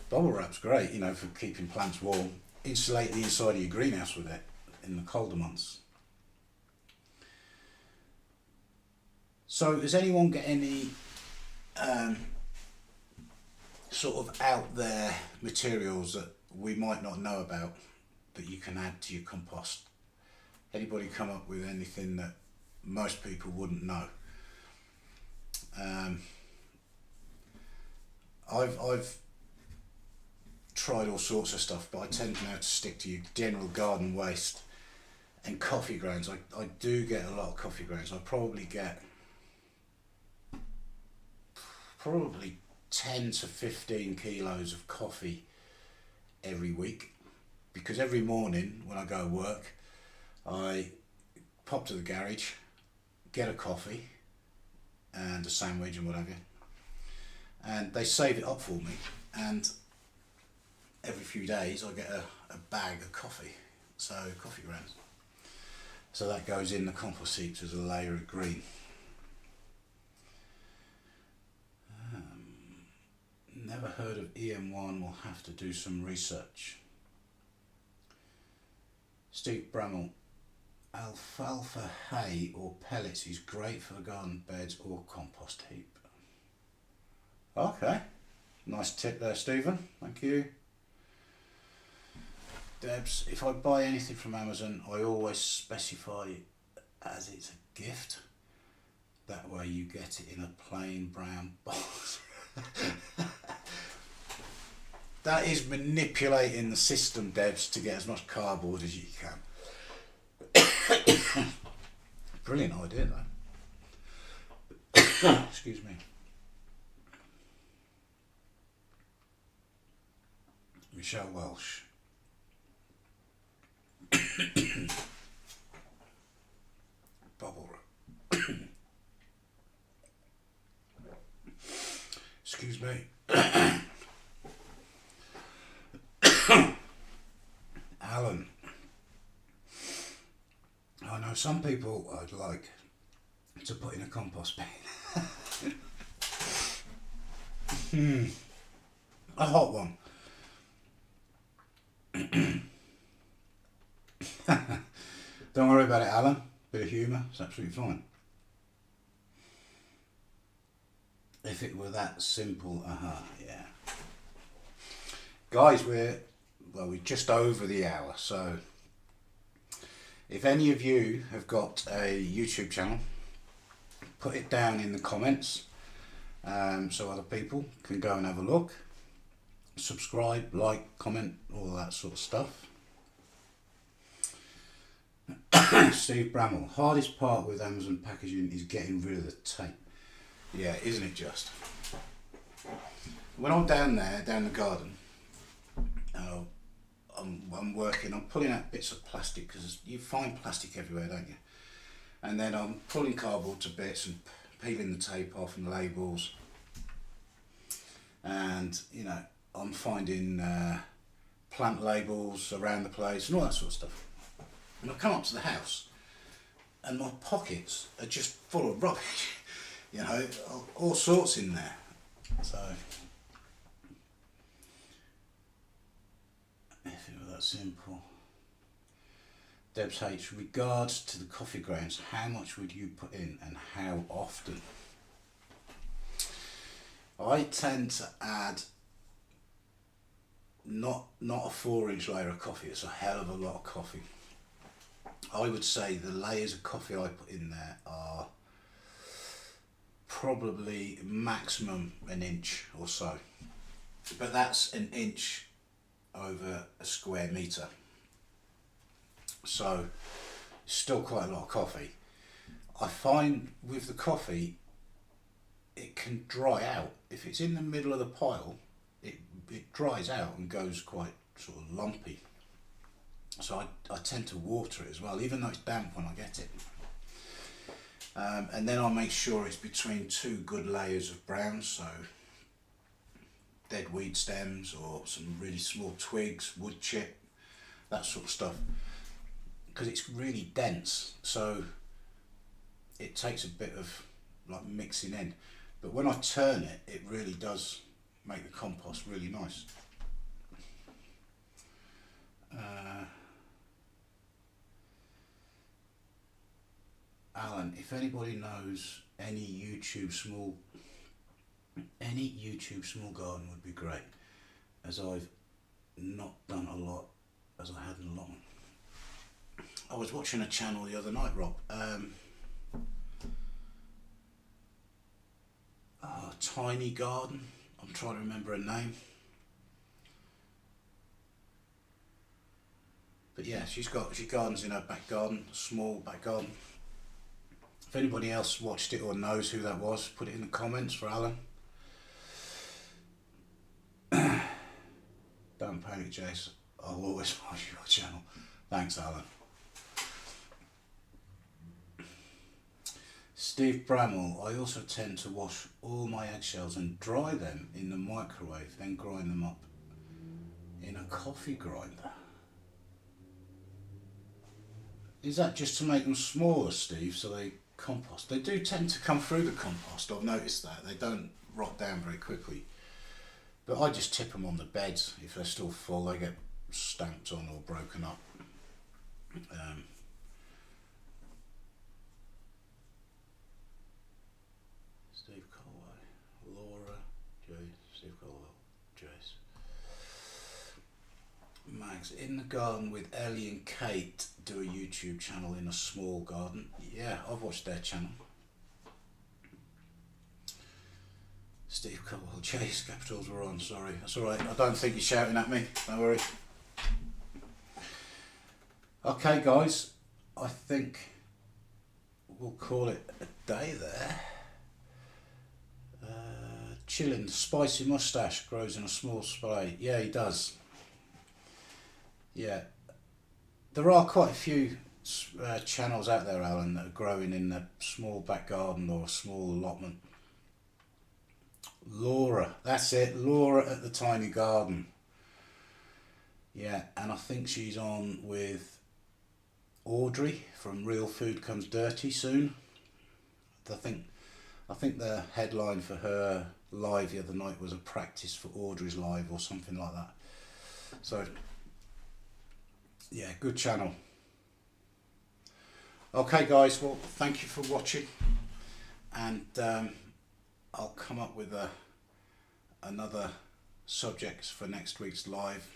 A: Bubble wrap's great, for keeping plants warm. Insulate the inside of your greenhouse with it in the colder months. So does anyone get any sort of out there materials that we might not know about that you can add to your compost? Anybody come up with anything that most people wouldn't know? I've tried all sorts of stuff, but I tend now to stick to your general garden waste and coffee grounds. I do get a lot of coffee grounds. I probably get 10 to 15 kilos of coffee every week, because every morning when I go to work I pop to the garage, get a coffee and a sandwich and whatever, and they save it up for me, and every few days I get a bag of coffee, so coffee grounds. So that goes in the compost heaps as a layer of green. Never heard of EM1, will have to do some research. Steve Bramwell, Alfalfa hay or pellets is great for the garden beds or compost heap. Okay, nice tip there, Stephen. Thank you. Debs, if I buy anything from Amazon, I always specify as it's a gift. That way you get it in a plain brown box. That is manipulating the system, Debs, to get as much cardboard as you can. Brilliant idea, though. Excuse me. Michelle Welsh. Bubble. Excuse me. Alan. I know some people I'd like to put in a compost bin. A hot one. Don't worry about it, Alan. Bit of humour, it's absolutely fine. If it were that simple, yeah. Guys, we're just over the hour, so if any of you have got a YouTube channel, put it down in the comments so other people can go and have a look. Subscribe, like, comment, all that sort of stuff. Steve Bramwell, hardest part with Amazon packaging is getting rid of the tape. Yeah, isn't it just? When I'm down there, down the garden, I'm working, I'm pulling out bits of plastic, because you find plastic everywhere, don't you? And then I'm pulling cardboard to bits and peeling the tape off and labels. And, you know, I'm finding plant labels around the place and all that sort of stuff. And I come up to the house and my pockets are just full of rubbish, you know, all sorts in there. So, if it were that simple. Debs H, regards to the coffee grounds, how much would you put in and how often? I tend to add not a 4-inch layer of coffee, it's a hell of a lot of coffee. I would say the layers of coffee I put in there are probably maximum an inch or so, but that's an inch over a square metre, so still quite a lot of coffee. I find with the coffee it can dry out. If it's in the middle of the pile, it dries out and goes quite sort of lumpy. So I tend to water it as well, even though it's damp when I get it. And then I'll make sure it's between 2 good layers of brown, so dead weed stems or some really small twigs, wood chip, that sort of stuff. Because it's really dense, so it takes a bit of like mixing in. But when I turn it, it really does make the compost really nice. Alan, if anybody knows any YouTube small garden would be great, as I've not done a lot as I had in long. I was watching a channel the other night, Rob. Tiny Garden. I'm trying to remember her name. But yeah, she gardens in her back garden, small back garden. If anybody else watched it or knows who that was, put it in the comments for Alan. Don't panic, Jace. I'll always watch your channel. Thanks, Alan. Steve Bramwell, I also tend to wash all my eggshells and dry them in the microwave, then grind them up in a coffee grinder. Is that just to make them smaller, Steve, so they compost? They do tend to come through the compost, I've noticed that. They don't rot down very quickly. But I just tip them on the beds. If they're still full, they get stamped on or broken up. Steve Colway, Laura, Steve Colwell, Jace. Mags, in the garden with Ellie and Kate, do a YouTube channel in a small garden. Yeah, I've watched their channel. Steve Colwell, Jace, capitals were on, sorry. That's alright, I don't think you're shouting at me, don't worry. Okay guys, I think we'll call it a day there. Chilling, spicy moustache grows in a small spray. Yeah, he does. Yeah, there are quite a few channels out there, Alan, that are growing in a small back garden or a small allotment. Laura, that's it, Laura at the Tiny Garden. Yeah, and I think she's on with Audrey from Real Food Comes Dirty soon. I think the headline for her live the other night was a practice for Audrey's live or something like that. So yeah, good channel. Okay guys, well thank you for watching, and I'll come up with another subject for next week's live.